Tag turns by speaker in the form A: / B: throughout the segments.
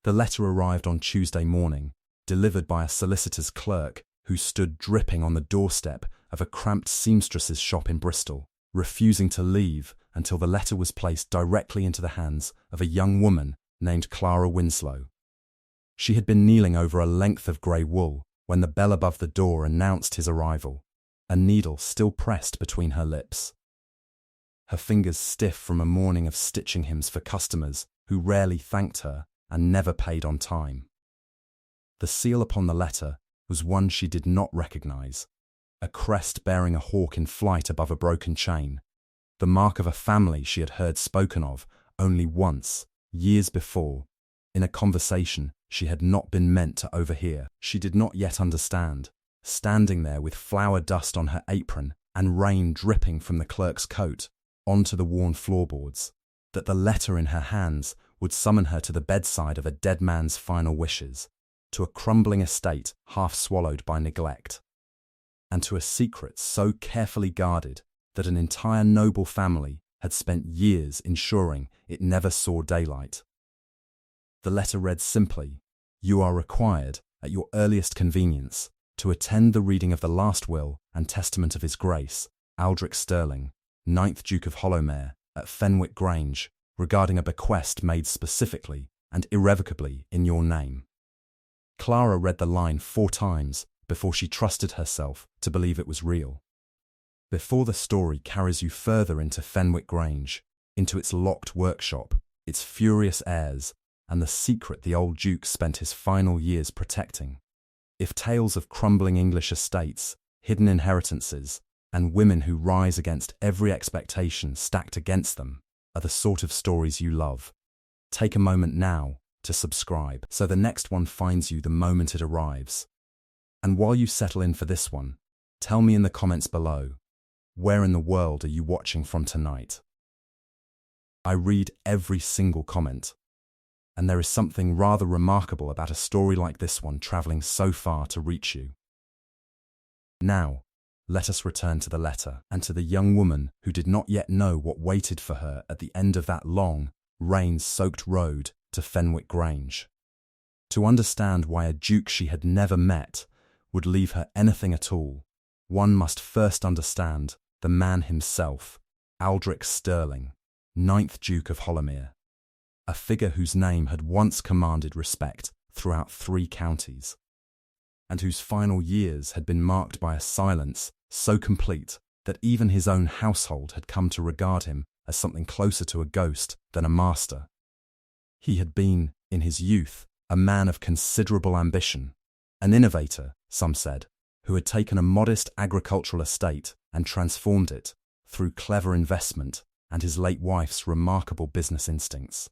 A: The letter arrived on Tuesday morning, delivered by a solicitor's clerk who stood dripping on the doorstep of a cramped seamstress's shop in Bristol, refusing to leave until the letter was placed directly into the hands of a young woman named Clara Winslow. She had been kneeling over a length of grey wool when the bell above the door announced his arrival, a needle still pressed between her lips. Her fingers stiff from a morning of stitching hymns for customers who rarely thanked her and never paid on time. The seal upon the letter was one she did not recognise, a crest bearing a hawk in flight above a broken chain, the mark of a family she had heard spoken of only once, years before, in a conversation she had not been meant to overhear. She did not yet understand, standing there with flour dust on her apron and rain dripping from the clerk's coat onto the worn floorboards, that the letter in her hands would summon her to the bedside of a dead man's final wishes, to a crumbling estate half swallowed by neglect, and to a secret so carefully guarded that an entire noble family had spent years ensuring it never saw daylight. The letter read simply, "You are required, at your earliest convenience, to attend the reading of the last will and testament of His Grace, Aldrich Stirling, 9th Duke of Hollowmere, at Fenwick Grange, regarding a bequest made specifically and irrevocably in your name." Clara read the line 4 times before she trusted herself to believe it was real. Before the story carries you further into Fenwick Grange, into its locked workshop, its furious heirs, and the secret the old Duke spent his final years protecting, if tales of crumbling English estates, hidden inheritances, and women who rise against every expectation stacked against them are the sort of stories you love, take a moment now to subscribe so the next one finds you the moment it arrives. And while you settle in for this one, tell me in the comments below, where in the world are you watching from tonight? I read every single comment, and there is something rather remarkable about a story like this one travelling so far to reach you. Now, let us return to the letter and to the young woman who did not yet know what waited for her at the end of that long, rain-soaked road to Fenwick Grange. To understand why a duke she had never met would leave her anything at all, one must first understand the man himself, Aldrich Stirling, 9th Duke of Hollowmere, a figure whose name had once commanded respect throughout 3 counties, and whose final years had been marked by a silence so complete that even his own household had come to regard him as something closer to a ghost than a master. He had been, in his youth, a man of considerable ambition, an innovator, some said, who had taken a modest agricultural estate and transformed it, through clever investment and his late wife's remarkable business instincts,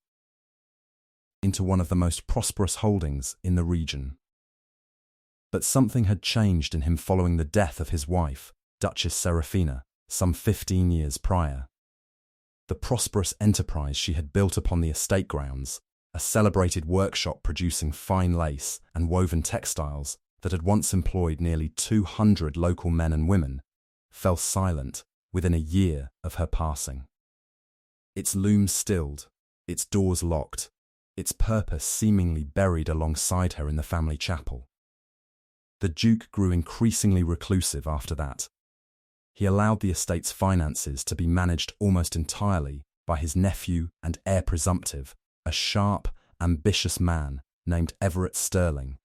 A: into one of the most prosperous holdings in the region. But something had changed in him following the death of his wife, Duchess Seraphina, some 15 years prior. The prosperous enterprise she had built upon the estate grounds, a celebrated workshop producing fine lace and woven textiles that had once employed nearly 200 local men and women, fell silent within a year of her passing. Its looms stilled, its doors locked, its purpose seemingly buried alongside her in the family chapel. The Duke grew increasingly reclusive after that. He allowed the estate's finances to be managed almost entirely by his nephew and heir presumptive, a sharp, ambitious man named Everett Stirling,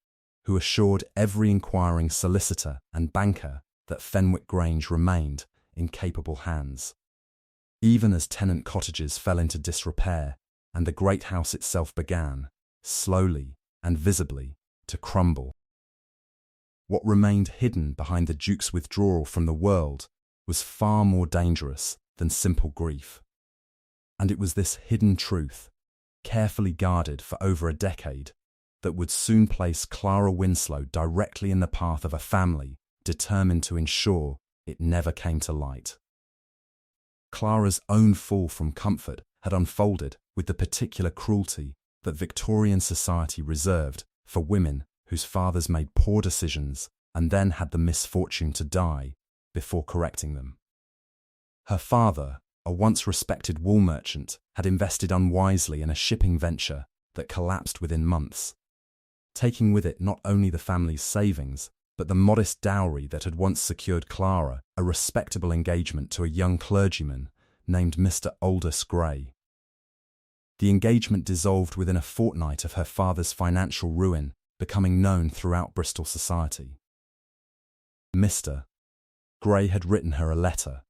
A: who assured every inquiring solicitor and banker that Fenwick Grange remained in capable hands. Even as tenant cottages fell into disrepair and the great house itself began, slowly and visibly, to crumble. What remained hidden behind the Duke's withdrawal from the world was far more dangerous than simple grief. And it was this hidden truth, carefully guarded for over a decade, that would soon place Clara Winslow directly in the path of a family determined to ensure it never came to light. Clara's own fall from comfort had unfolded with the particular cruelty that Victorian society reserved for women whose fathers made poor decisions and then had the misfortune to die before correcting them. Her father, a once respected wool merchant, had invested unwisely in a shipping venture that collapsed within months, taking with it not only the family's savings, but the modest dowry that had once secured Clara a respectable engagement to a young clergyman named Mr. Aldous Gray. The engagement dissolved within a fortnight of her father's financial ruin becoming known throughout Bristol society. Mr. Gray had written her a letter,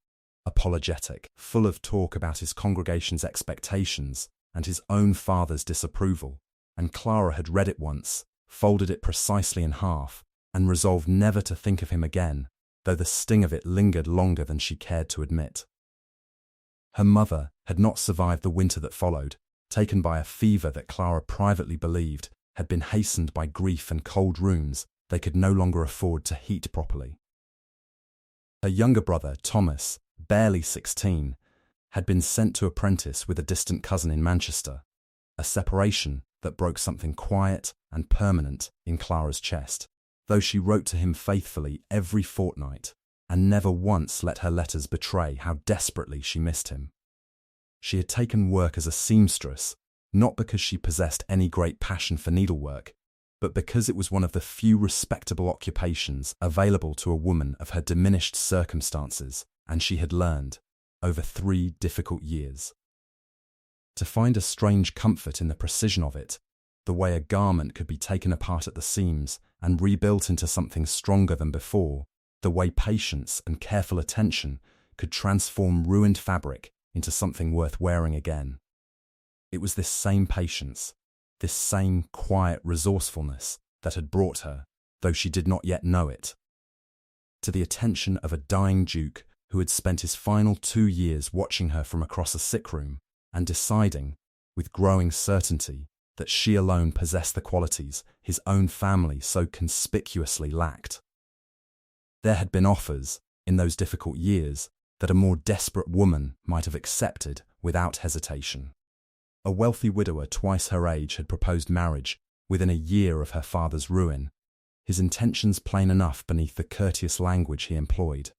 A: apologetic, full of talk about his congregation's expectations and his own father's disapproval, and Clara had read it once, folded it precisely in half, and resolved never to think of him again, though the sting of it lingered longer than she cared to admit. Her mother had not survived the winter that followed, taken by a fever that Clara privately believed had been hastened by grief and cold rooms they could no longer afford to heat properly. Her younger brother, Thomas, barely 16, had been sent to apprentice with a distant cousin in Manchester, a separation that broke something quiet and permanent in Clara's chest, though she wrote to him faithfully every fortnight and never once let her letters betray how desperately she missed him. She had taken work as a seamstress, not because she possessed any great passion for needlework, but because it was one of the few respectable occupations available to a woman of her diminished circumstances, and she had learned, over 3 difficult years, to find a strange comfort in the precision of it, the way a garment could be taken apart at the seams and rebuilt into something stronger than before, the way patience and careful attention could transform ruined fabric into something worth wearing again. It was this same patience, this same quiet resourcefulness that had brought her, though she did not yet know it, to the attention of a dying duke who had spent his final 2 years watching her from across a sick room and deciding, with growing certainty, that she alone possessed the qualities his own family so conspicuously lacked. There had been offers, in those difficult years, that a more desperate woman might have accepted without hesitation. A wealthy widower twice her age had proposed marriage within a year of her father's ruin, his intentions plain enough beneath the courteous language he employed.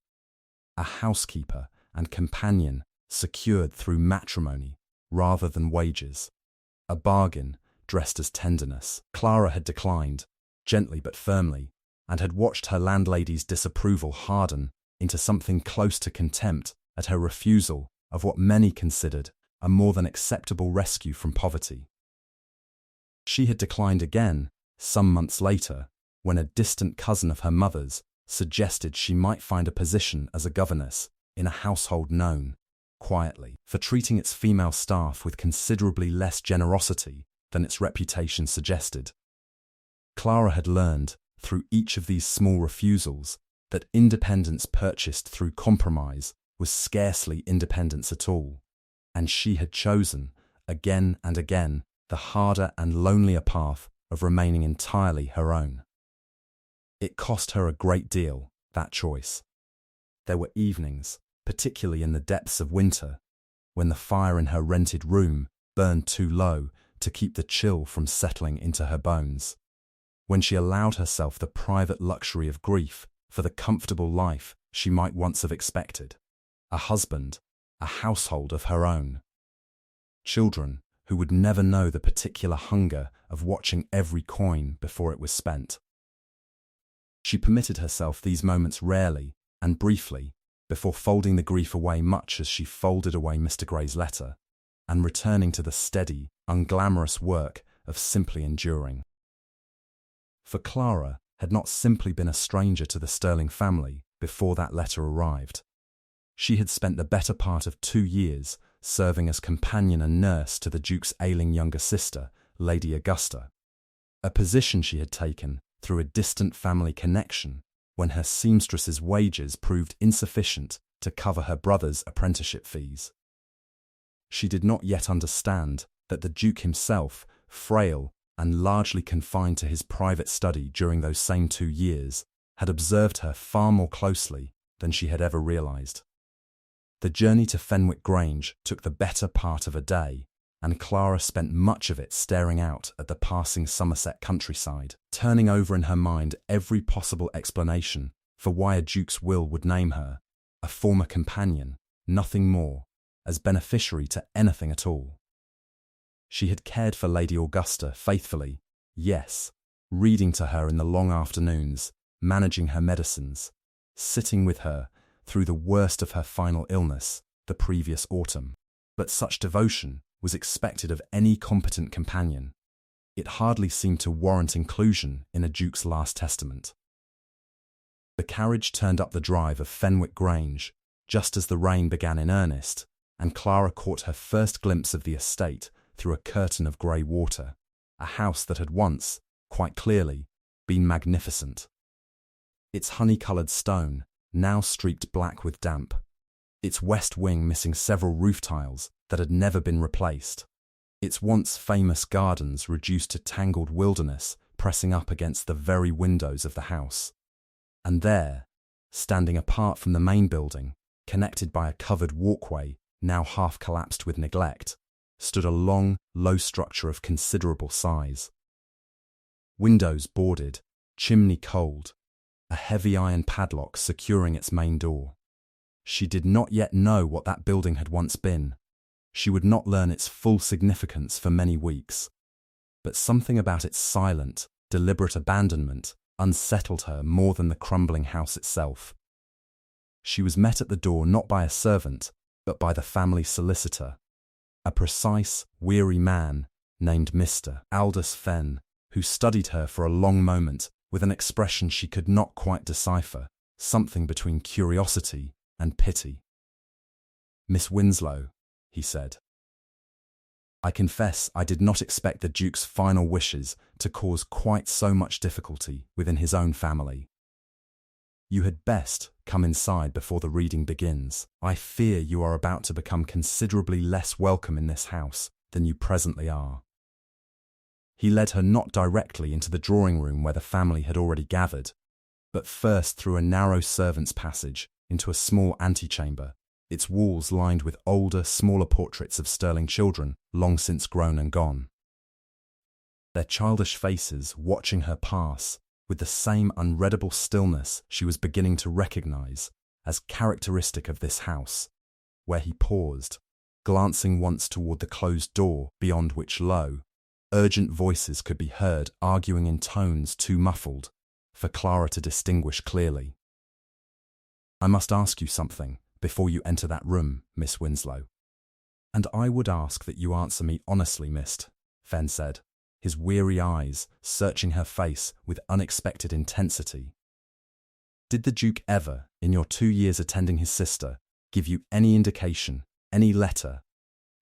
A: A housekeeper and companion secured through matrimony rather than wages. A bargain dressed as tenderness. Clara had declined, gently but firmly, and had watched her landlady's disapproval harden into something close to contempt at her refusal of what many considered a more than acceptable rescue from poverty. She had declined again, some months later, when a distant cousin of her mother's suggested she might find a position as a governess in a household known, quietly, for treating its female staff with considerably less generosity than its reputation suggested. Clara had learned, through each of these small refusals, that independence purchased through compromise was scarcely independence at all, and she had chosen, again and again, the harder and lonelier path of remaining entirely her own. It cost her a great deal, that choice. There were evenings, particularly in the depths of winter, when the fire in her rented room burned too low to keep the chill from settling into her bones, when she allowed herself the private luxury of grief for the comfortable life she might once have expected, a husband, a household of her own, children who would never know the particular hunger of watching every coin before it was spent. She permitted herself these moments rarely and briefly before folding the grief away much as she folded away Mr. Gray's letter and returning to the steady, unglamorous work of simply enduring. For Clara had not simply been a stranger to the Sterling family before that letter arrived. She had spent the better part of 2 years serving as companion and nurse to the Duke's ailing younger sister, Lady Augusta, a position she had taken through a distant family connection when her seamstress's wages proved insufficient to cover her brother's apprenticeship fees. She did not yet understand that the Duke himself, frail and largely confined to his private study during those same 2 years, had observed her far more closely than she had ever realised. The journey to Fenwick Grange took the better part of a day, and Clara spent much of it staring out at the passing Somerset countryside, turning over in her mind every possible explanation for why a duke's will would name her, a former companion, nothing more, as beneficiary to anything at all. She had cared for Lady Augusta faithfully, yes, reading to her in the long afternoons, managing her medicines, sitting with her through the worst of her final illness the previous autumn. But such devotion was expected of any competent companion. It hardly seemed to warrant inclusion in a duke's last testament. The carriage turned up the drive of Fenwick Grange, just as the rain began in earnest, and Clara caught her first glimpse of the estate through a curtain of grey water, a house that had once, quite clearly, been magnificent. Its honey-coloured stone, now streaked black with damp, its west wing missing several roof tiles that had never been replaced, its once famous gardens reduced to tangled wilderness pressing up against the very windows of the house. And there, standing apart from the main building, connected by a covered walkway now half collapsed with neglect, stood a long, low structure of considerable size. Windows boarded, chimney cold, a heavy iron padlock securing its main door. She did not yet know what that building had once been. She would not learn its full significance for many weeks. But something about its silent, deliberate abandonment unsettled her more than the crumbling house itself. She was met at the door not by a servant, but by the family solicitor, a precise, weary man named Mr. Aldous Fenn, who studied her for a long moment with an expression she could not quite decipher, something between curiosity and pity. "Miss Winslow," he said. "I confess I did not expect the Duke's final wishes to cause quite so much difficulty within his own family. You had best come inside before the reading begins. I fear you are about to become considerably less welcome in this house than you presently are." He led her not directly into the drawing room where the family had already gathered, but first through a narrow servants' passage into a small antechamber, its walls lined with older, smaller portraits of sterling children long since grown and gone. Their childish faces watching her pass with the same unreadable stillness she was beginning to recognize as characteristic of this house, where he paused, glancing once toward the closed door beyond which low, urgent voices could be heard arguing in tones too muffled for Clara to distinguish clearly. "I must ask you something before you enter that room, Miss Winslow. And I would ask that you answer me honestly, Mist," Fenn said, his weary eyes searching her face with unexpected intensity. "Did the Duke ever, in your 2 years attending his sister, give you any indication, any letter,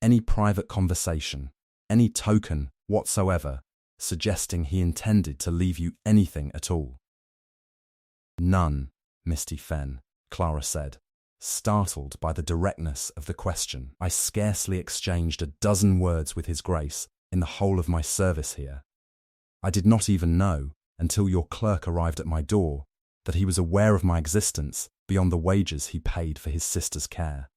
A: any private conversation, any token whatsoever, suggesting he intended to leave you anything at all?" "None, Misty Fenn," Clara said, startled by the directness of the question. "I scarcely exchanged a dozen words with his Grace in the whole of my service here. I did not even know, until your clerk arrived at my door, that he was aware of my existence beyond the wages he paid for his sister's care."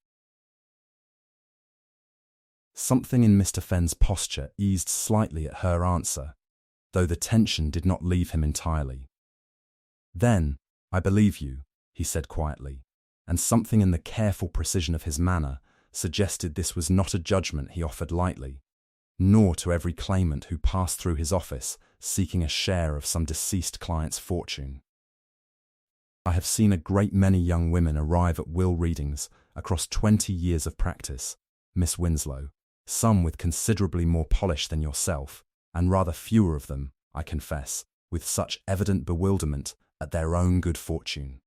A: Something in Mr. Fenn's posture eased slightly at her answer, though the tension did not leave him entirely. "Then, I believe you," he said quietly, and something in the careful precision of his manner suggested this was not a judgment he offered lightly, nor to every claimant who passed through his office seeking a share of some deceased client's fortune. "I have seen a great many young women arrive at will readings across 20 years of practice, Miss Winslow, some with considerably more polish than yourself, and rather fewer of them, I confess, with such evident bewilderment at their own good fortune.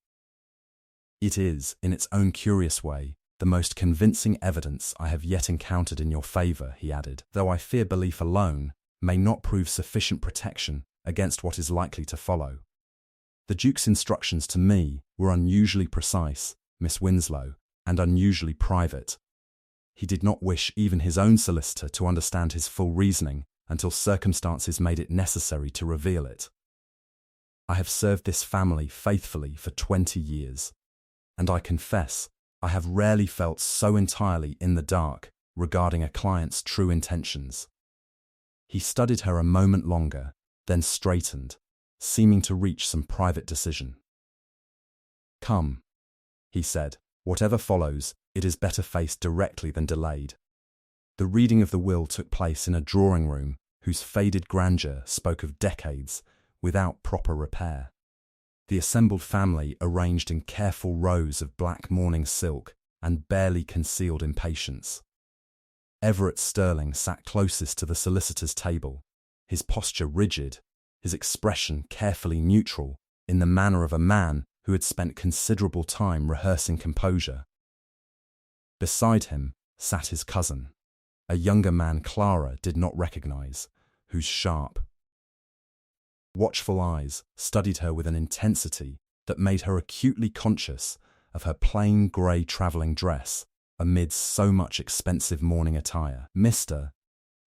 A: It is, in its own curious way, the most convincing evidence I have yet encountered in your favour," he added, "though I fear belief alone may not prove sufficient protection against what is likely to follow. The Duke's instructions to me were unusually precise, Miss Winslow, and unusually private. He did not wish even his own solicitor to understand his full reasoning until circumstances made it necessary to reveal it. I have served this family faithfully for 20 years, and I confess I have rarely felt so entirely in the dark regarding a client's true intentions." He studied her a moment longer, then straightened, seeming to reach some private decision. "Come," he said, "whatever follows, it is better faced directly than delayed. The reading of the will took place in a drawing room whose faded grandeur spoke of decades without proper repair. The assembled family arranged in careful rows of black mourning silk and barely concealed impatience. Everett Sterling sat closest to the solicitor's table, his posture rigid, his expression carefully neutral, in the manner of a man who had spent considerable time rehearsing composure. Beside him sat his cousin, a younger man Clara did not recognize, whose sharp, watchful eyes studied her with an intensity that made her acutely conscious of her plain grey travelling dress amid so much expensive mourning attire. Mr.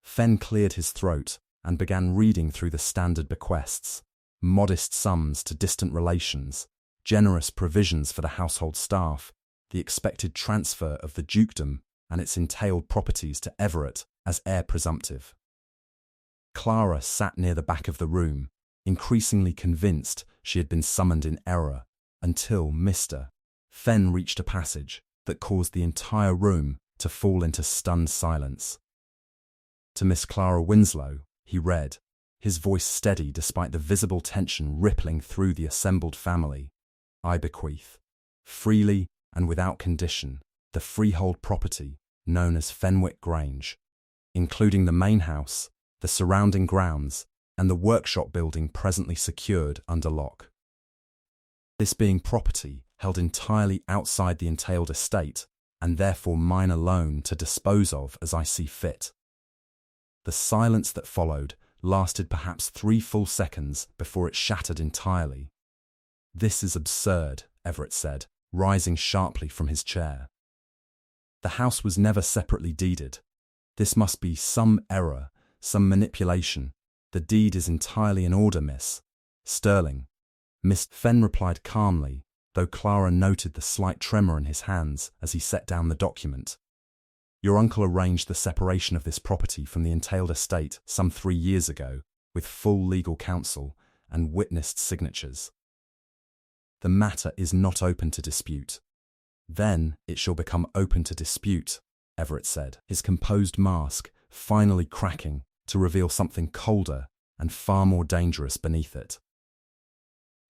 A: Fenn cleared his throat and began reading through the standard bequests, modest sums to distant relations, generous provisions for the household staff, the expected transfer of the dukedom and its entailed properties to Everett as heir presumptive. Clara sat near the back of the room, increasingly convinced she had been summoned in error, until Mr. Fenn reached a passage that caused the entire room to fall into stunned silence. To Miss Clara Winslow, he read, his voice steady despite the visible tension rippling through the assembled family. I bequeath, freely and without condition, the freehold property known as Fenwick Grange, including the main house, the surrounding grounds, and the workshop building presently secured under lock. This being property held entirely outside the entailed estate, and therefore mine alone to dispose of as I see fit. The silence that followed lasted perhaps 3 full seconds before it shattered entirely. This is absurd, Everett said, rising sharply from his chair. The house was never separately deeded. This must be some error, some manipulation. The deed is entirely in order, Miss Sterling. Miss Fenn replied calmly, though Clara noted the slight tremor in his hands as he set down the document. Your uncle arranged the separation of this property from the entailed estate some 3 years ago, with full legal counsel and witnessed signatures. The matter is not open to dispute. Then it shall become open to dispute, Everett said, his composed mask finally cracking to reveal something colder and far more dangerous beneath it.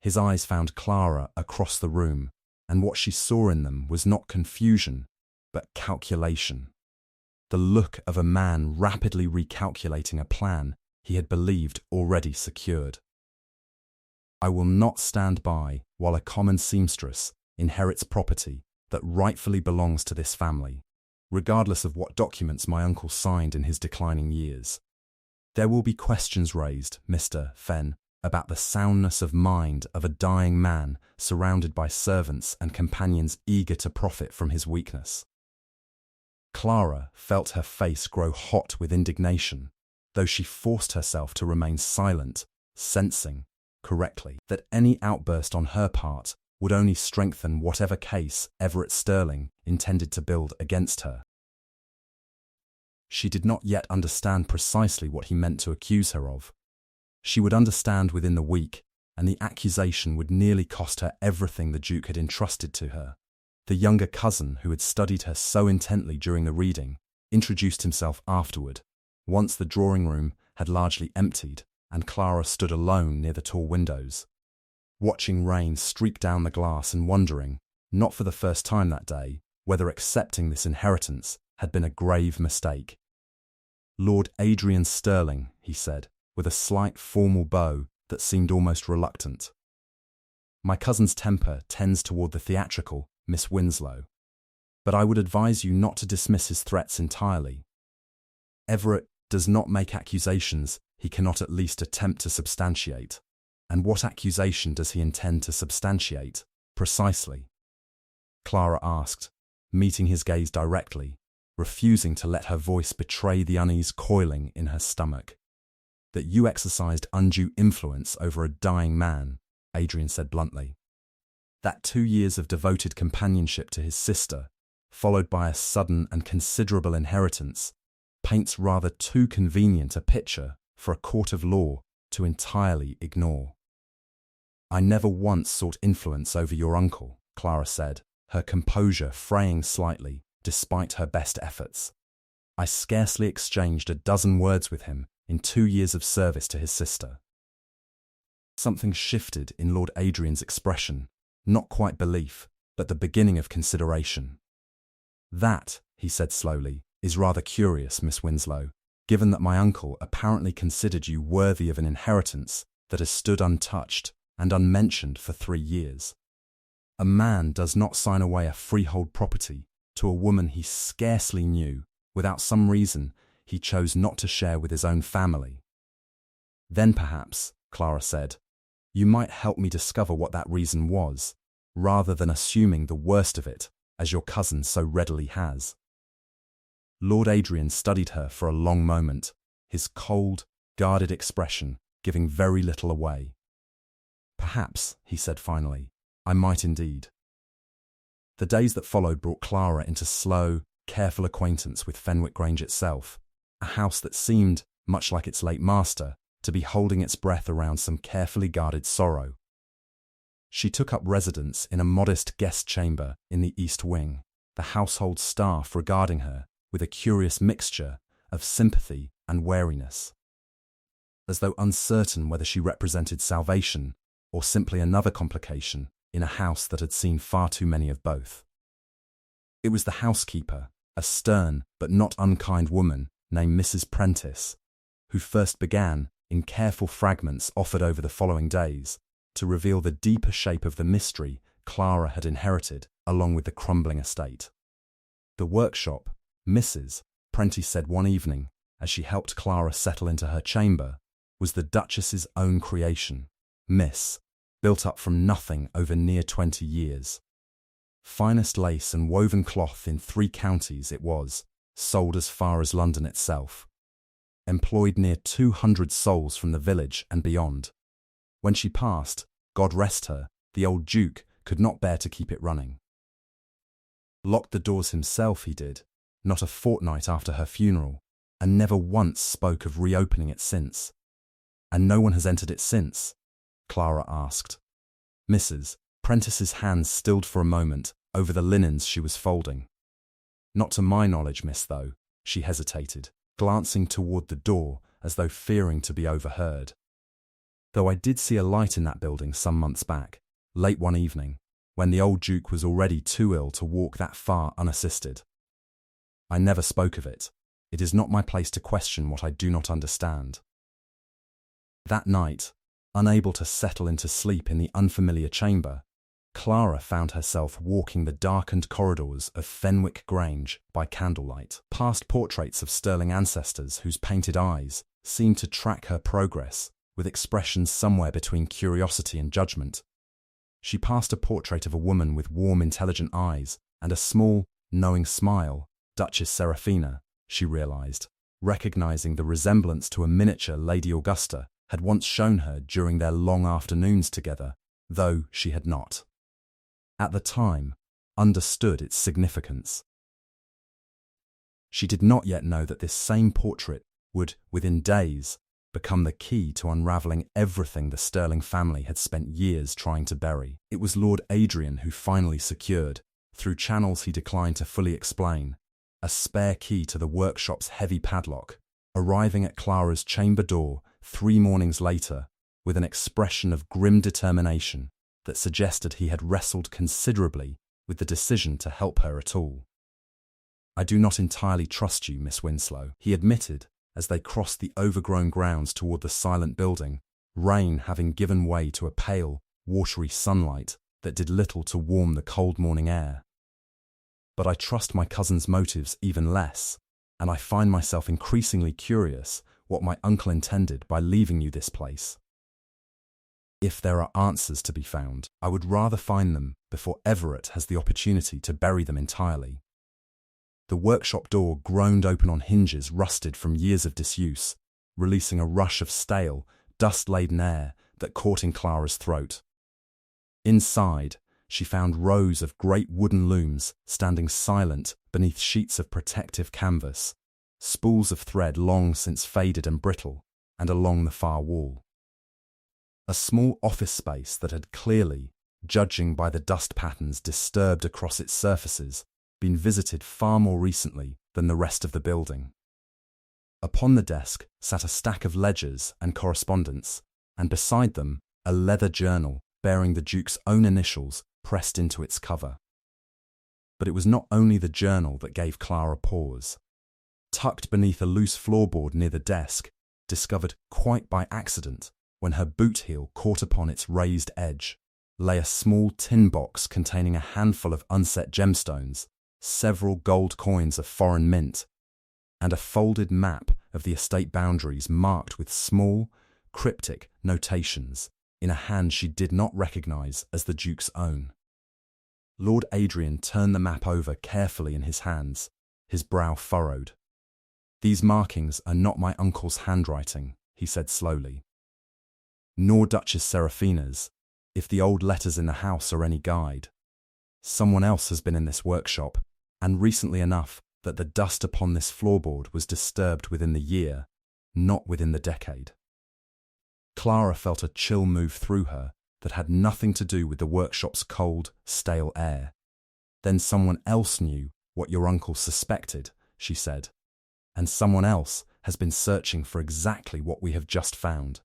A: His eyes found Clara across the room, and what she saw in them was not confusion, but calculation. The look of a man rapidly recalculating a plan he had believed already secured. I will not stand by while a common seamstress inherits property that rightfully belongs to this family, regardless of what documents my uncle signed in his declining years. There will be questions raised, Mr. Fenn, about the soundness of mind of a dying man surrounded by servants and companions eager to profit from his weakness. Clara felt her face grow hot with indignation, though she forced herself to remain silent, sensing, correctly, that any outburst on her part would only strengthen whatever case Everett Sterling intended to build against her. She did not yet understand precisely what he meant to accuse her of. She would understand within the week, and the accusation would nearly cost her everything the Duke had entrusted to her. The younger cousin, who had studied her so intently during the reading, introduced himself afterward, once the drawing room had largely emptied and Clara stood alone near the tall windows, watching rain streak down the glass and wondering, not for the first time that day, whether accepting this inheritance had been a grave mistake. Lord Adrian Sterling, he said, with a slight formal bow that seemed almost reluctant. My cousin's temper tends toward the theatrical, Miss Winslow, but I would advise you not to dismiss his threats entirely. Everett does not make accusations he cannot at least attempt to substantiate. And what accusation does he intend to substantiate, precisely? Clara asked, meeting his gaze directly, refusing to let her voice betray the unease coiling in her stomach. That you exercised undue influence over a dying man, Adrian said bluntly. That 2 years of devoted companionship to his sister, followed by a sudden and considerable inheritance, paints rather too convenient a picture for a court of law to entirely ignore. I never once sought influence over your uncle, Clara said, her composure fraying slightly despite her best efforts. I scarcely exchanged a dozen words with him in 2 years of service to his sister. Something shifted in Lord Adrian's expression, not quite belief, but the beginning of consideration. That, he said slowly, is rather curious, Miss Winslow, given that my uncle apparently considered you worthy of an inheritance that has stood untouched and unmentioned for 3 years. A man does not sign away a freehold property to a woman he scarcely knew without some reason he chose not to share with his own family. Then perhaps, Clara said, you might help me discover what that reason was, rather than assuming the worst of it, as your cousin so readily has. Lord Adrian studied her for a long moment, his cold, guarded expression giving very little away. Perhaps, he said finally, I might indeed. The days that followed brought Clara into slow, careful acquaintance with Fenwick Grange itself, a house that seemed, much like its late master, to be holding its breath around some carefully guarded sorrow. She took up residence in a modest guest chamber in the east wing, the household staff regarding her with a curious mixture of sympathy and wariness, as though uncertain whether she represented salvation or simply another complication in a house that had seen far too many of both. It was the housekeeper, a stern but not unkind woman named Mrs. Prentice, who first began, in careful fragments offered over the following days, to reveal the deeper shape of the mystery Clara had inherited along with the crumbling estate. The workshop, Mrs. Prentice said one evening, as she helped Clara settle into her chamber, was the Duchess's own creation, Miss, built up from nothing over near 20 years. Finest lace and woven cloth in 3 counties it was, sold as far as London itself. Employed near 200 souls from the village and beyond. When she passed, God rest her, the old Duke could not bear to keep it running. Locked the doors himself, he did, not a fortnight after her funeral, and never once spoke of reopening it since. And no one has entered it since? Clara asked. Mrs. Prentice's hands stilled for a moment over the linens she was folding. Not to my knowledge, miss, though, she hesitated, glancing toward the door as though fearing to be overheard. Though I did see a light in that building some months back, late one evening, when the old Duke was already too ill to walk that far unassisted. I never spoke of it. It is not my place to question what I do not understand. That night, unable to settle into sleep in the unfamiliar chamber, Clara found herself walking the darkened corridors of Fenwick Grange by candlelight, past portraits of sterling ancestors whose painted eyes seemed to track her progress with expressions somewhere between curiosity and judgment. She passed a portrait of a woman with warm, intelligent eyes and a small, knowing smile, Duchess Seraphina, she realized, recognizing the resemblance to a miniature Lady Augusta had once shown her during their long afternoons together, though she had not, at the time, understood its significance. She did not yet know that this same portrait would, within days, become the key to unravelling everything the Sterling family had spent years trying to bury. It was Lord Adrian who finally secured, through channels he declined to fully explain, a spare key to the workshop's heavy padlock, arriving at Clara's chamber door 3 mornings later with an expression of grim determination that suggested he had wrestled considerably with the decision to help her at all. I do not entirely trust you, Miss Winslow, he admitted as they crossed the overgrown grounds toward the silent building, rain having given way to a pale, watery sunlight that did little to warm the cold morning air. But I trust my cousin's motives even less, and I find myself increasingly curious what my uncle intended by leaving you this place. If there are answers to be found, I would rather find them before Everett has the opportunity to bury them entirely. The workshop door groaned open on hinges rusted from years of disuse, releasing a rush of stale, dust-laden air that caught in Clara's throat. Inside, she found rows of great wooden looms standing silent beneath sheets of protective canvas, spools of thread long since faded and brittle, and along the far wall. A small office space that had clearly, judging by the dust patterns disturbed across its surfaces, been visited far more recently than the rest of the building. Upon the desk sat a stack of ledgers and correspondence, and beside them a leather journal bearing the Duke's own initials pressed into its cover. But it was not only the journal that gave Clara pause. Tucked beneath a loose floorboard near the desk, discovered quite by accident when her boot heel caught upon its raised edge, lay a small tin box containing a handful of unset gemstones, several gold coins of foreign mint, and a folded map of the estate boundaries marked with small, cryptic notations in a hand she did not recognize as the Duke's own. Lord Adrian turned the map over carefully in his hands, his brow furrowed. "These markings are not my uncle's handwriting," he said slowly. "Nor Duchess Seraphina's, if the old letters in the house are any guide. Someone else has been in this workshop, and recently enough that the dust upon this floorboard was disturbed within the year, not within the decade." Clara felt a chill move through her that had nothing to do with the workshop's cold, stale air. "Then someone else knew what your uncle suspected," she said, "and someone else has been searching for exactly what we have just found."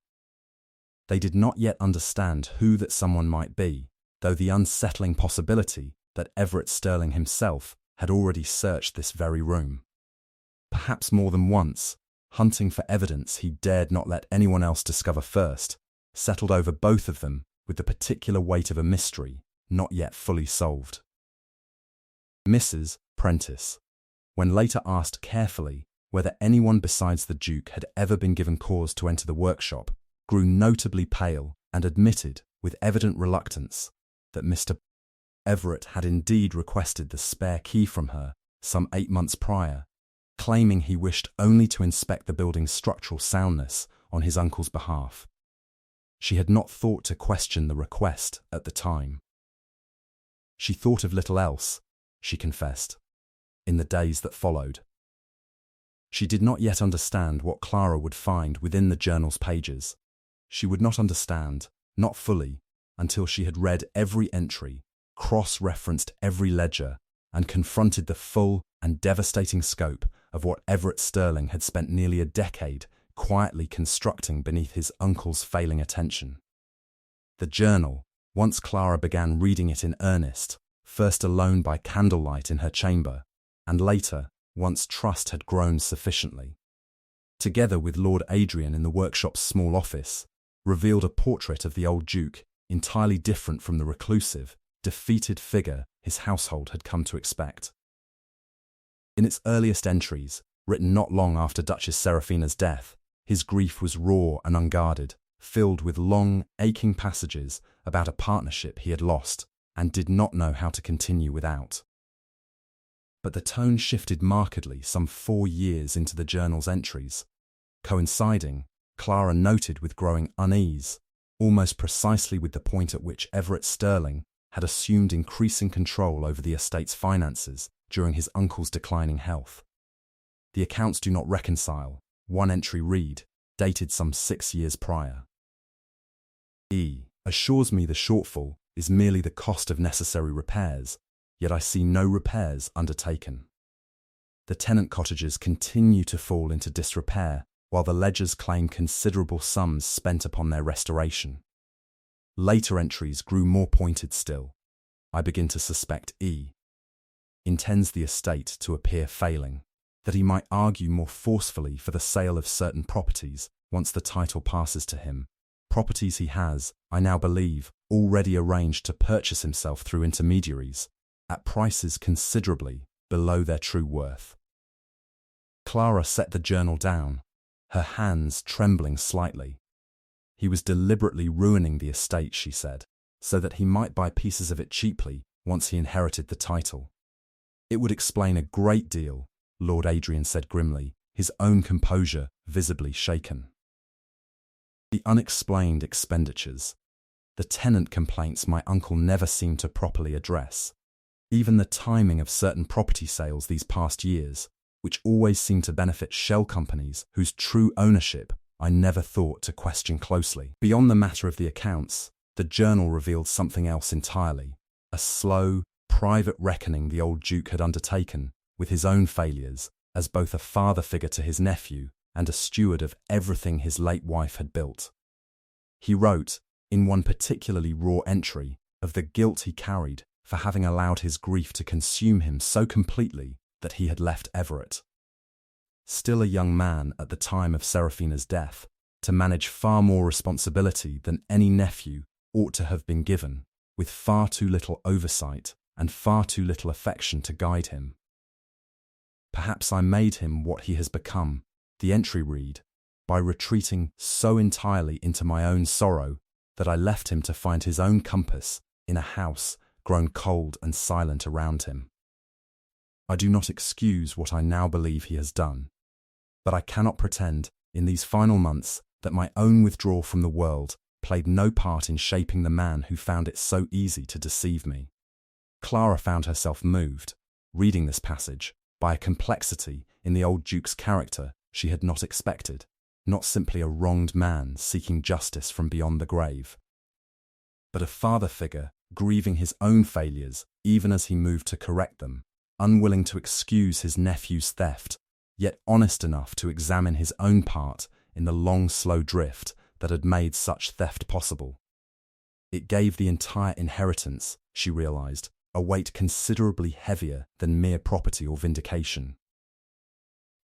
A: They did not yet understand who that someone might be, though the unsettling possibility that Everett Sterling himself had already searched this very room. Perhaps more than once, hunting for evidence he dared not let anyone else discover first, settled over both of them with the particular weight of a mystery not yet fully solved. Mrs. Prentice, when later asked carefully whether anyone besides the Duke had ever been given cause to enter the workshop, grew notably pale and admitted with evident reluctance that Mr. Everett had indeed requested the spare key from her some 8 months prior, claiming he wished only to inspect the building's structural soundness on his uncle's behalf. She had not thought to question the request at the time. She thought of little else, she confessed, in the days that followed. She did not yet understand what Clara would find within the journal's pages. She would not understand, not fully, until she had read every entry, cross-referenced every ledger, and confronted the full and devastating scope of what Everett Sterling had spent nearly a decade quietly constructing beneath his uncle's failing attention. The journal, once Clara began reading it in earnest, first alone by candlelight in her chamber, and later, once trust had grown sufficiently, together with Lord Adrian in the workshop's small office, revealed a portrait of the old Duke entirely different from the reclusive, defeated figure his household had come to expect. In its earliest entries, written not long after Duchess Seraphina's death, his grief was raw and unguarded, filled with long, aching passages about a partnership he had lost and did not know how to continue without. But the tone shifted markedly some 4 years into the journal's entries. Coinciding, Clara noted with growing unease, almost precisely with the point at which Everett Sterling had assumed increasing control over the estate's finances during his uncle's declining health. The accounts do not reconcile. One entry read, dated some 6 years prior. "E. assures me the shortfall is merely the cost of necessary repairs, yet I see no repairs undertaken. The tenant cottages continue to fall into disrepair, while the ledgers claim considerable sums spent upon their restoration." Later entries grew more pointed still. "I begin to suspect E. intends the estate to appear failing, that he might argue more forcefully for the sale of certain properties once the title passes to him, properties he has, I now believe, already arranged to purchase himself through intermediaries, at prices considerably below their true worth." Clara set the journal down, her hands trembling slightly. He was deliberately ruining the estate, she said, so that he might buy pieces of it cheaply once he inherited the title. "It would explain a great deal," Lord Adrian said grimly, his own composure visibly shaken. "The unexplained expenditures, the tenant complaints my uncle never seemed to properly address, even the timing of certain property sales these past years, which always seemed to benefit shell companies whose true ownership I never thought to question closely." Beyond the matter of the accounts, the journal revealed something else entirely, a slow, private reckoning the old Duke had undertaken with his own failures as both a father figure to his nephew and a steward of everything his late wife had built. He wrote, in one particularly raw entry, of the guilt he carried for having allowed his grief to consume him so completely that he had left Everett, still a young man at the time of Seraphina's death, to manage far more responsibility than any nephew ought to have been given, with far too little oversight and far too little affection to guide him. Perhaps I made him what he has become, the entry read, by retreating so entirely into my own sorrow that I left him to find his own compass in a house grown cold and silent around him. I do not excuse what I now believe he has done, but I cannot pretend, in these final months, that my own withdrawal from the world played no part in shaping the man who found it so easy to deceive me. Clara found herself moved, reading this passage, by a complexity in the old Duke's character she had not expected, not simply a wronged man seeking justice from beyond the grave, but a father figure grieving his own failures even as he moved to correct them, unwilling to excuse his nephew's theft, yet honest enough to examine his own part in the long, slow drift that had made such theft possible. It gave the entire inheritance, she realized, a weight considerably heavier than mere property or vindication.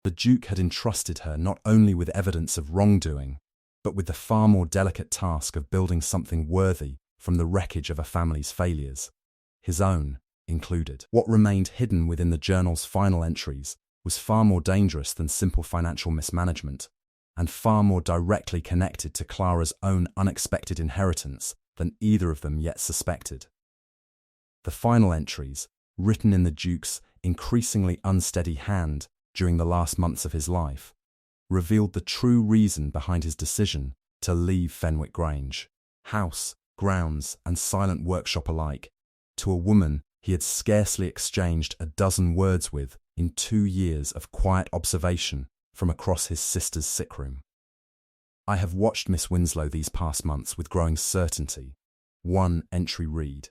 A: The Duke had entrusted her not only with evidence of wrongdoing, but with the far more delicate task of building something worthy from the wreckage of a family's failures, his own included. What remained hidden within the journal's final entries was far more dangerous than simple financial mismanagement, and far more directly connected to Clara's own unexpected inheritance than either of them yet suspected. The final entries, written in the Duke's increasingly unsteady hand during the last months of his life, revealed the true reason behind his decision to leave Fenwick Grange, house, grounds, and silent workshop alike, to a woman he had scarcely exchanged a dozen words with in 2 years of quiet observation from across his sister's sick room. I have watched Miss Winslow these past months with growing certainty. One entry read: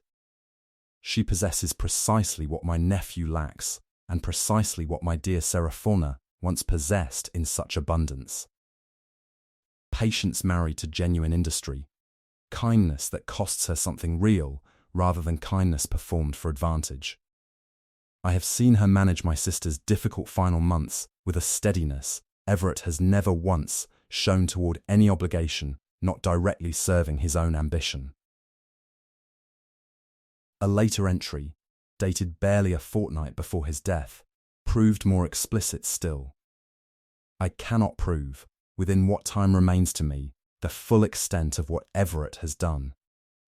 A: "She possesses precisely what my nephew lacks, and precisely what my dear Seraphina once possessed in such abundance. Patience married to genuine industry, kindness that costs her something real rather than kindness performed for advantage. I have seen her manage my sister's difficult final months with a steadiness Everett has never once shown toward any obligation not directly serving his own ambition." A later entry, dated barely a fortnight before his death, proved more explicit still. "I cannot prove, within what time remains to me, the full extent of what Everett has done,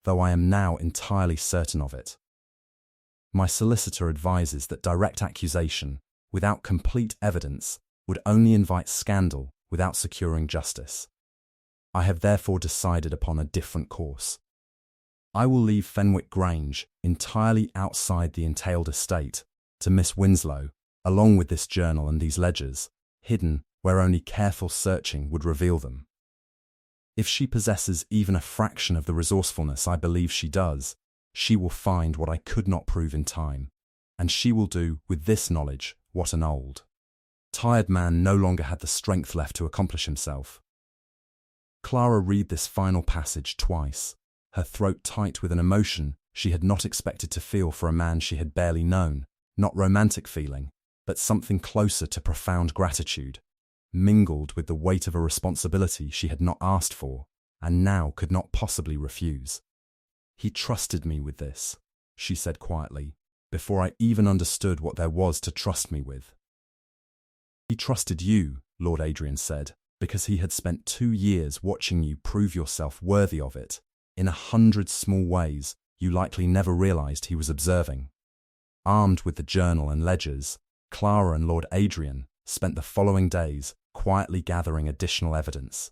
A: though I am now entirely certain of it. My solicitor advises that direct accusation, without complete evidence, would only invite scandal without securing justice. I have therefore decided upon a different course. I will leave Fenwick Grange entirely outside the entailed estate to Miss Winslow, along with this journal and these ledgers, hidden where only careful searching would reveal them. If she possesses even a fraction of the resourcefulness I believe she does, she will find what I could not prove in time, and she will do with this knowledge what an old, tired man no longer had the strength left to accomplish himself." Clara read this final passage twice, her throat tight with an emotion she had not expected to feel for a man she had barely known, not romantic feeling, but something closer to profound gratitude, mingled with the weight of a responsibility she had not asked for, and now could not possibly refuse. "He trusted me with this," she said quietly, "before I even understood what there was to trust me with." "He trusted you," Lord Adrian said, "because he had spent 2 years watching you prove yourself worthy of it, in 100 small ways you likely never realized he was observing." Armed with the journal and ledgers, Clara and Lord Adrian spent the following days quietly gathering additional evidence.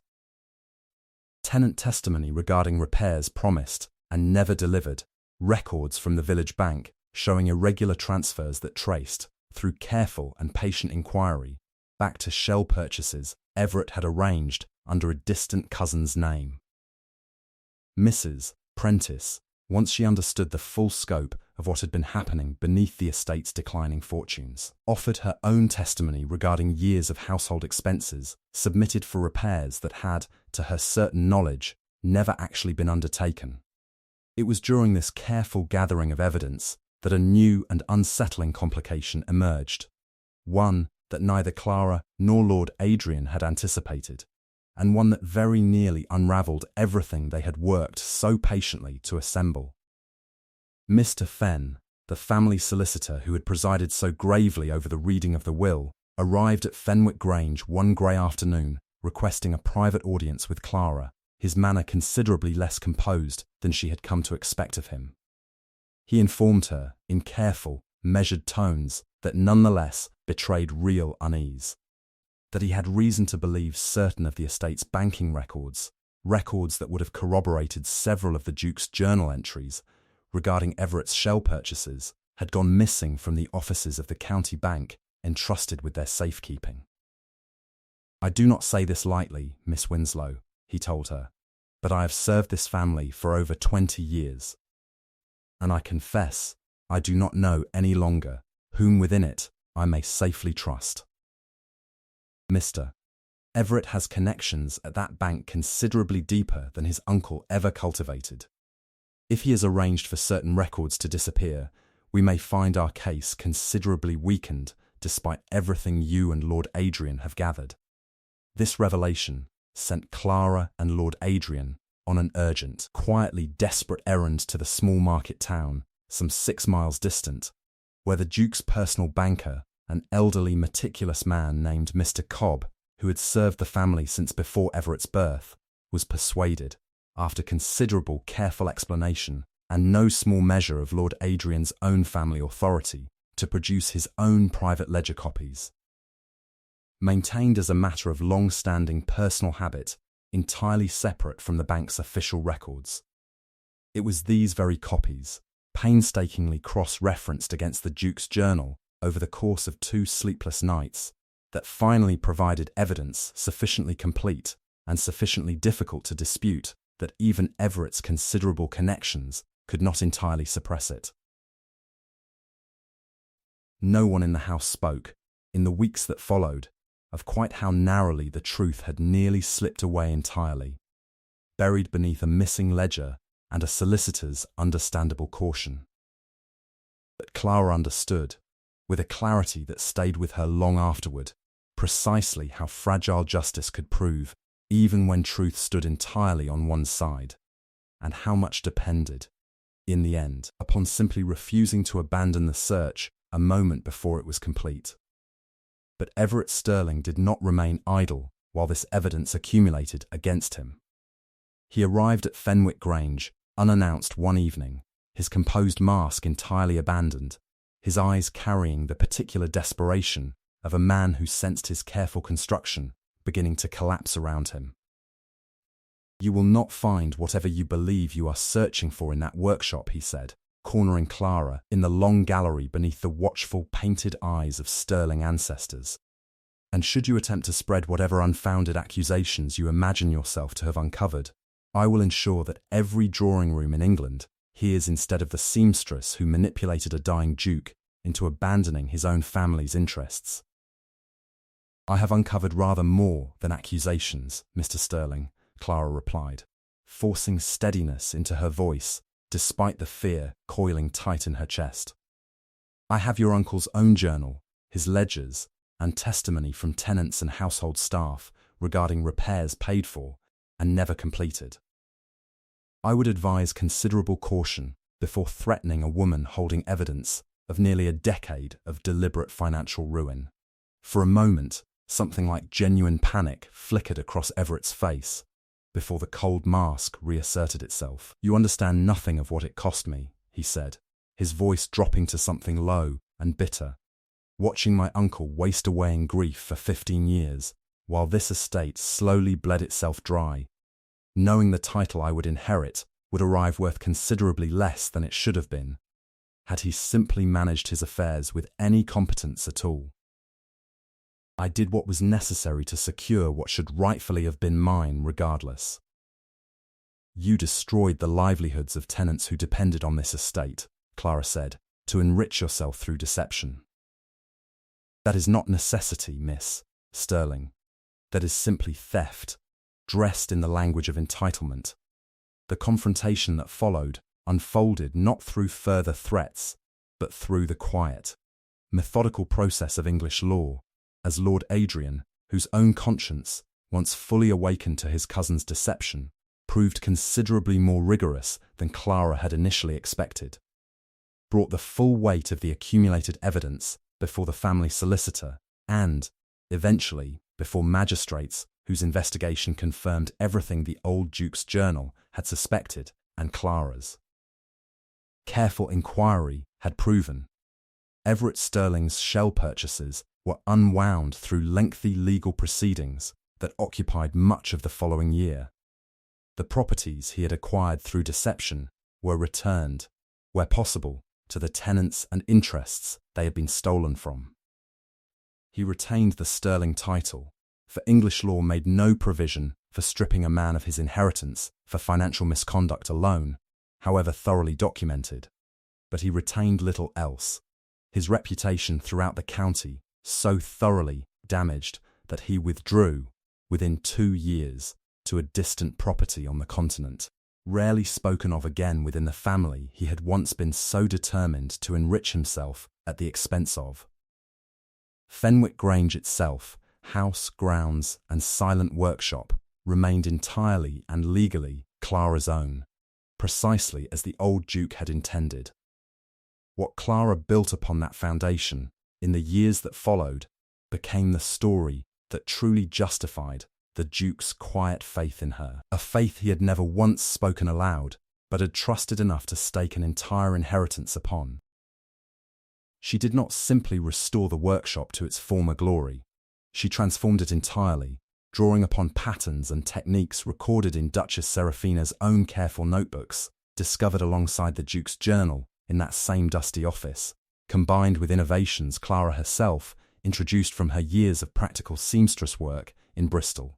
A: Tenant testimony regarding repairs promised and never delivered, records from the village bank showing irregular transfers that traced, through careful and patient inquiry, back to shell purchases Everett had arranged under a distant cousin's name. Mrs. Prentice, once she understood the full scope of what had been happening beneath the estate's declining fortunes, offered her own testimony regarding years of household expenses submitted for repairs that had, to her certain knowledge, never actually been undertaken. It was during this careful gathering of evidence that a new and unsettling complication emerged, one that neither Clara nor Lord Adrian had anticipated, and one that very nearly unravelled everything they had worked so patiently to assemble. Mr. Fenn, the family solicitor who had presided so gravely over the reading of the will, arrived at Fenwick Grange one grey afternoon, requesting a private audience with Clara, his manner considerably less composed than she had come to expect of him. He informed her, in careful, measured tones, that nonetheless betrayed real unease, that he had reason to believe certain of the estate's banking records that would have corroborated several of the Duke's journal entries regarding Everett's shell purchases, had gone missing from the offices of the county bank entrusted with their safekeeping. "I do not say this lightly, Miss Winslow," he told her, "but I have served this family for over 20 years, and I confess I do not know any longer whom within it I may safely trust. Mr. Everett has connections at that bank considerably deeper than his uncle ever cultivated. If he has arranged for certain records to disappear, we may find our case considerably weakened despite everything you and Lord Adrian have gathered." This revelation sent Clara and Lord Adrian on an urgent, quietly desperate errand to the small market town, some 6 miles distant, where the Duke's personal banker, an elderly, meticulous man named Mr. Cobb, who had served the family since before Everett's birth, was persuaded, after considerable careful explanation and no small measure of Lord Adrian's own family authority, to produce his own private ledger copies. Maintained as a matter of long-standing personal habit, entirely separate from the bank's official records. It was these very copies, painstakingly cross-referenced against the Duke's journal over the course of 2 sleepless nights, that finally provided evidence sufficiently complete and sufficiently difficult to dispute that even Everett's considerable connections could not entirely suppress it. No one in the house spoke, in the weeks that followed, of quite how narrowly the truth had nearly slipped away entirely, buried beneath a missing ledger and a solicitor's understandable caution. But Clara understood, with a clarity that stayed with her long afterward, precisely how fragile justice could prove, even when truth stood entirely on one side, and how much depended, in the end, upon simply refusing to abandon the search a moment before it was complete. But Everett Sterling did not remain idle while this evidence accumulated against him. He arrived at Fenwick Grange, unannounced one evening, his composed mask entirely abandoned, his eyes carrying the particular desperation of a man who sensed his careful construction beginning to collapse around him. "You will not find whatever you believe you are searching for in that workshop," he said, cornering Clara in the long gallery beneath the watchful, painted eyes of Sterling ancestors. "And should you attempt to spread whatever unfounded accusations you imagine yourself to have uncovered, I will ensure that every drawing room in England hears instead of the seamstress who manipulated a dying duke into abandoning his own family's interests." "I have uncovered rather more than accusations, Mr. Sterling," Clara replied, forcing steadiness into her voice despite the fear coiling tight in her chest. "I have your uncle's own journal, his ledgers, and testimony from tenants and household staff regarding repairs paid for and never completed. I would advise considerable caution before threatening a woman holding evidence of nearly a decade of deliberate financial ruin." For a moment, something like genuine panic flickered across Everett's face before the cold mask reasserted itself. "You understand nothing of what it cost me," he said, his voice dropping to something low and bitter. "Watching my uncle waste away in grief for 15 years, while this estate slowly bled itself dry, knowing the title I would inherit would arrive worth considerably less than it should have been, had he simply managed his affairs with any competence at all. I did what was necessary to secure what should rightfully have been mine regardless. You destroyed the livelihoods of tenants who depended on this estate, Clara said, to enrich yourself through deception. That is not necessity, Miss Sterling. That is simply theft, dressed in the language of entitlement. The confrontation that followed unfolded not through further threats, but through the quiet, methodical process of English law, as Lord Adrian, whose own conscience, once fully awakened to his cousin's deception, proved considerably more rigorous than Clara had initially expected, brought the full weight of the accumulated evidence before the family solicitor and, eventually, before magistrates whose investigation confirmed everything the old Duke's journal had suspected and Clara's careful inquiry had proven. Everett Sterling's shell purchases were unwound through lengthy legal proceedings that occupied much of the following year. The properties he had acquired through deception were returned, where possible, to the tenants and interests they had been stolen from. He retained the Sterling title, for English law made no provision for stripping a man of his inheritance for financial misconduct alone, however thoroughly documented, but he retained little else. His reputation throughout the county so thoroughly damaged that he withdrew, within 2 years, to a distant property on the continent, rarely spoken of again within the family he had once been so determined to enrich himself at the expense of. Fenwick Grange itself, house, grounds, and silent workshop, remained entirely and legally Clara's own, precisely as the old Duke had intended. What Clara built upon that foundation, in the years that followed, became the story that truly justified the Duke's quiet faith in her, a faith he had never once spoken aloud, but had trusted enough to stake an entire inheritance upon. She did not simply restore the workshop to its former glory. She transformed it entirely, drawing upon patterns and techniques recorded in Duchess Seraphina's own careful notebooks, discovered alongside the Duke's journal in that same dusty office, combined with innovations Clara herself introduced from her years of practical seamstress work in Bristol.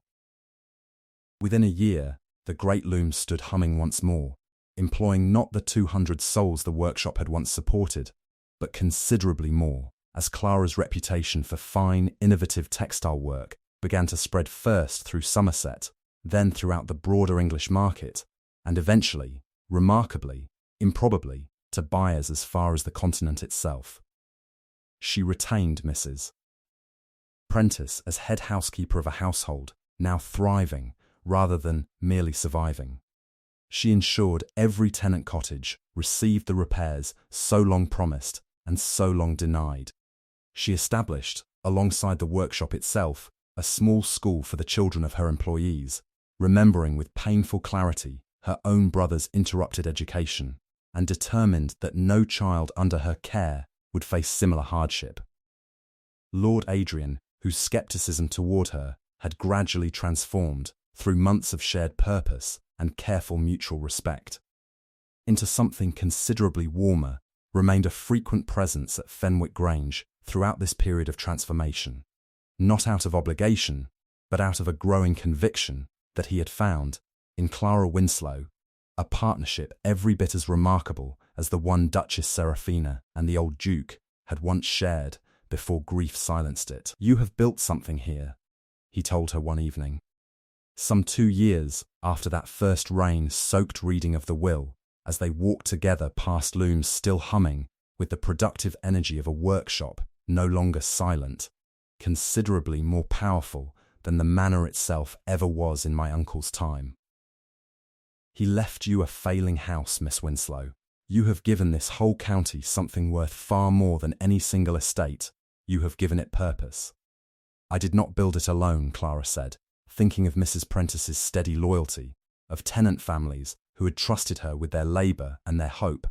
A: Within a year, the great loom stood humming once more, employing not the 200 souls the workshop had once supported, but considerably more, as Clara's reputation for fine, innovative textile work began to spread first through Somerset, then throughout the broader English market, and eventually, remarkably, improbably, to buyers as far as the continent itself. She retained Mrs. Prentice as head housekeeper of a household now thriving rather than merely surviving. She ensured every tenant cottage received the repairs so long promised and so long denied. She established, alongside the workshop itself, a small school for the children of her employees, remembering with painful clarity her own brother's interrupted education, and determined that no child under her care would face similar hardship. Lord Adrian, whose scepticism toward her had gradually transformed, through months of shared purpose and careful mutual respect, into something considerably warmer, remained a frequent presence at Fenwick Grange throughout this period of transformation, not out of obligation, but out of a growing conviction that he had found, in Clara Winslow, a partnership every bit as remarkable as the one Duchess Seraphina and the old Duke had once shared before grief silenced it. "You have built something here," he told her one evening, some 2 years after that first rain-soaked reading of the will, as they walked together past looms still humming with the productive energy of a workshop no longer silent, considerably more powerful than the Manor itself ever was in my uncle's time. "He left you a failing house, Miss Winslow. You have given this whole county something worth far more than any single estate. You have given it purpose." "I did not build it alone," Clara said, thinking of Mrs. Prentice's steady loyalty, of tenant families who had trusted her with their labour and their hope,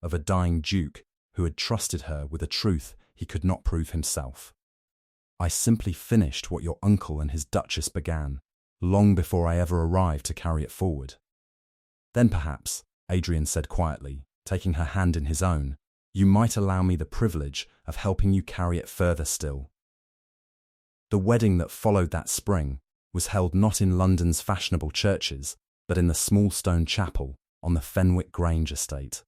A: of a dying Duke who had trusted her with a truth he could not prove himself. "I simply finished what your uncle and his Duchess began, long before I ever arrived to carry it forward." "Then perhaps," Adrian said quietly, taking her hand in his own, "you might allow me the privilege of helping you carry it further still." The wedding that followed that spring was held not in London's fashionable churches, but in the small stone chapel on the Fenwick Grange estate.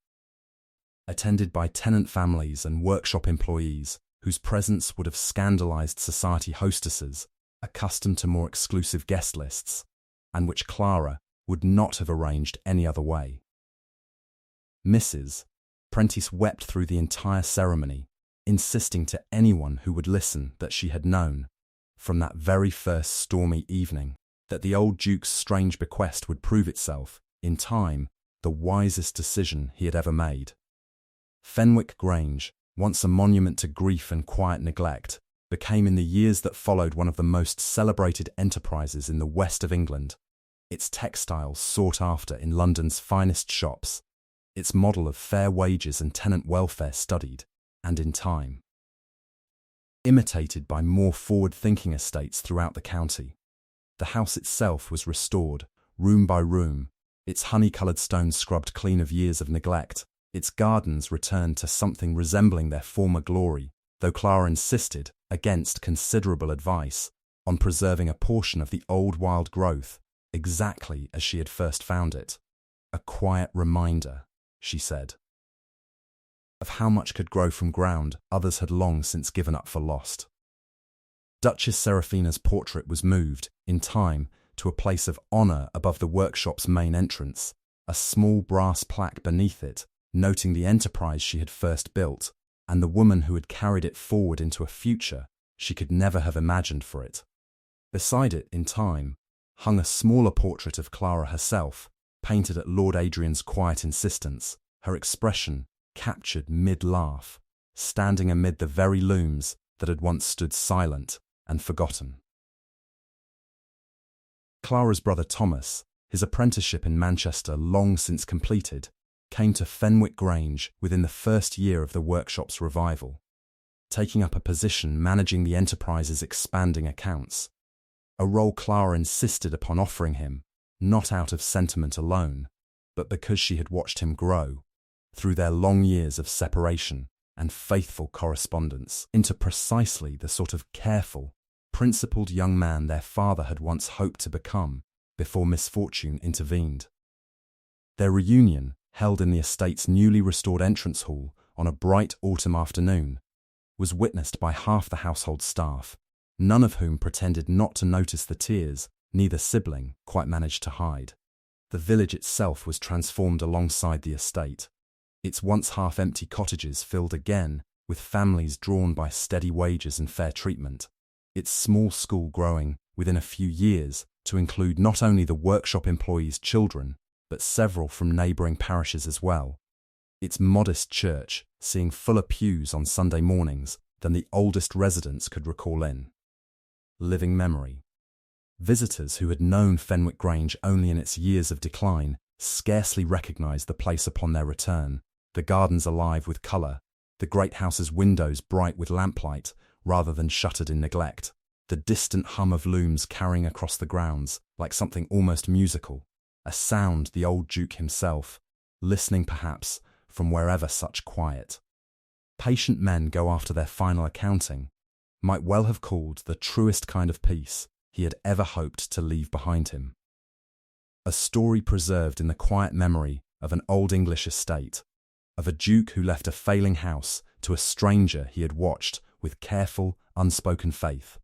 A: Attended by tenant families and workshop employees whose presence would have scandalized society hostesses accustomed to more exclusive guest lists, and which Clara would not have arranged any other way. Mrs. Prentice wept through the entire ceremony, insisting to anyone who would listen that she had known, from that very first stormy evening, that the old Duke's strange bequest would prove itself, in time, the wisest decision he had ever made. Fenwick Grange, once a monument to grief and quiet neglect, became in the years that followed one of the most celebrated enterprises in the west of England, its textiles sought after in London's finest shops, its model of fair wages and tenant welfare studied, and in time, imitated by more forward-thinking estates throughout the county. The house itself was restored, room by room, its honey-coloured stones scrubbed clean of years of neglect, its gardens returned to something resembling their former glory, though Clara insisted, against considerable advice, on preserving a portion of the old wild growth, exactly as she had first found it. A quiet reminder, she said, of how much could grow from ground others had long since given up for lost. Duchess Seraphina's portrait was moved, in time, to a place of honour above the workshop's main entrance, a small brass plaque beneath it, noting the enterprise she had first built, and the woman who had carried it forward into a future she could never have imagined for it. Beside it, in time, hung a smaller portrait of Clara herself, painted at Lord Adrian's quiet insistence, her expression captured mid-laugh, standing amid the very looms that had once stood silent and forgotten. Clara's brother Thomas, his apprenticeship in Manchester long since completed, came to Fenwick Grange within the first year of the workshop's revival, taking up a position managing the enterprise's expanding accounts, a role Clara insisted upon offering him, not out of sentiment alone, but because she had watched him grow, through their long years of separation and faithful correspondence, into precisely the sort of careful, principled young man their father had once hoped to become before misfortune intervened. Their reunion, held in the estate's newly restored entrance hall on a bright autumn afternoon, was witnessed by half the household staff, none of whom pretended not to notice the tears neither sibling quite managed to hide. The village itself was transformed alongside the estate, its once half-empty cottages filled again with families drawn by steady wages and fair treatment, its small school growing, within a few years, to include not only the workshop employees' children, but several from neighbouring parishes as well, its modest church seeing fuller pews on Sunday mornings than the oldest residents could recall in living memory. Visitors who had known Fenwick Grange only in its years of decline scarcely recognised the place upon their return, the gardens alive with colour, the great house's windows bright with lamplight rather than shuttered in neglect, the distant hum of looms carrying across the grounds like something almost musical, a sound the old Duke himself, listening perhaps from wherever such quiet, patient men go after their final accounting, might well have called the truest kind of peace he had ever hoped to leave behind him. A story preserved in the quiet memory of an old English estate, of a duke who left a failing house to a stranger he had watched with careful, unspoken faith,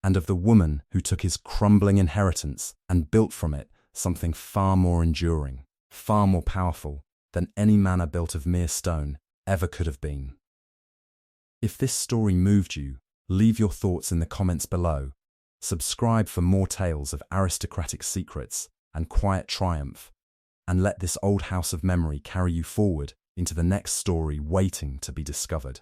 A: and of the woman who took his crumbling inheritance and built from it something far more enduring, far more powerful than any manor built of mere stone ever could have been. If this story moved you, leave your thoughts in the comments below. Subscribe for more tales of aristocratic secrets and quiet triumph, and let this old house of memory carry you forward into the next story waiting to be discovered.